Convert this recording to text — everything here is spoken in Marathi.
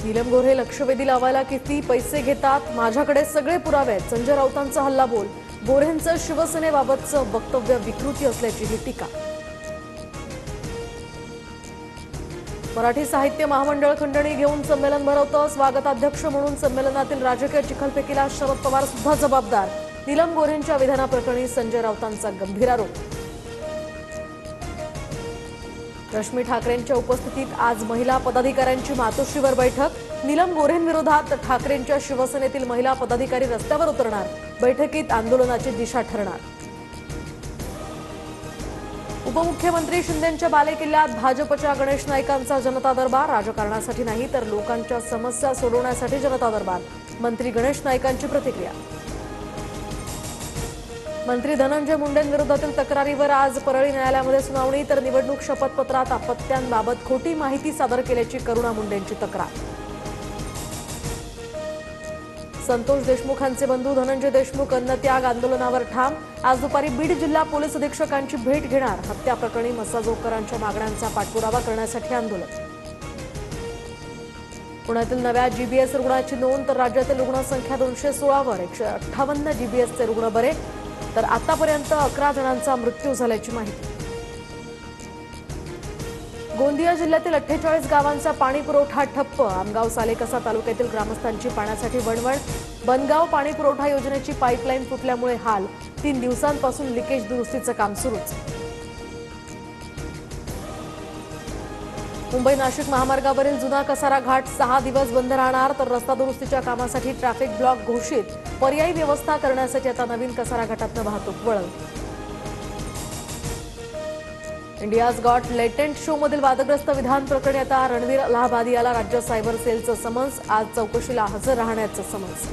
नीलम गोऱ्हे लक्षवेधी लावायला किती पैसे घेतात, माझ्याकडे सगळे पुरावे आहेत. संजय राऊतांचा हल्लाबोल. गोऱ्हेंचं शिवसेनेबाबतचं वक्तव्य विकृती असल्याची टीका. मराठी साहित्य महामंडळ खंडणी घेऊन संमेलन भरवतं. स्वागताध्यक्ष म्हणून संमेलनातील राजकीय चिखलफेकीला शरद पवार सुद्धा जबाबदार. नीलम गोऱ्हेंच्या विधानाप्रकरणी संजय राऊतांचा गंभीर आरोप. रश्मी ठाकरेंच्या उपस्थितीत आज महिला पदाधिकाऱ्यांची मातोश्रीवर बैठक. नीलम गोऱ्हेंविरोधात ठाकरेंच्या शिवसेनेतील महिला पदाधिकारी रस्त्यावर उतरणार. बैठकीत आंदोलनाची दिशा ठरणार. उपमुख्यमंत्री शिंदेंच्या बालेकिल्ल्यात भाजपच्या गणेश नाईकांचा जनता दरबार. राजकारणासाठी नाही तर लोकांच्या समस्या सोडवण्यासाठी जनता दरबार. मंत्री गणेश नाईकांची प्रतिक्रिया. मंत्री धनंजय मुंडेंविरोधातील तक्रारीवर आज परळी न्यायालयामध्ये सुनावणी. तर निवडणूक शपथपत्रात अपत्यांबाबत खोटी माहिती सादर केल्याची करुणा मुंडेंची तक्रार. संतोष देशमुखांचे बंधू धनंजय देशमुख अन्नत्याग आंदोलनावर ठाम. आज दुपारी बीड जिल्हा पोलीस अधीक्षकांची भेट घेणार. हत्या प्रकरणी मसाजोगकरांच्या मागण्यांचा पाठपुरावा करण्यासाठी आंदोलन. पुण्यातील नव्या जीबीएस रुग्णाची नोंद. तर राज्यातील रुग्णसंख्या 216 वर. 158 जीबीएसचे रुग्ण बरे. तर आतापर्यंत 11 जणांचा मृत्यू झाल्याची माहिती. गोंदिया जिल्ह्यातील 48 गावांचा पाणी पुरवठा ठप्प. आमगाव सालेकसा तालुक्यातील ग्रामस्थांची पाण्यासाठी वणवण. बनगाव पाणी पुरवठा योजनेची पाईपलाईन फुटल्यामुळे हाल. 3 दिवसांपासून लिकेज दुरुस्तीचं काम सुरूच. मुंबई नाशिक महामार्गावरील जुना कसारा घाट 6 दिवस बंद राहणार. तर रस्ता दुरुस्तीच्या कामासाठी ट्रॅफिक ब्लॉक घोषित. पर्यायी व्यवस्था करण्यासाठी आता नवीन कसारा घाटातनं वाहतूक वळवली. इंडियाज गॉट लेटेंट शो मधील वादग्रस्त विधान प्रकरणी आता रणवीर अलाहाबादी याला राज्य सायबर सेलचं समन्स. आज चौकशीला हजर राहण्याचं समन्स.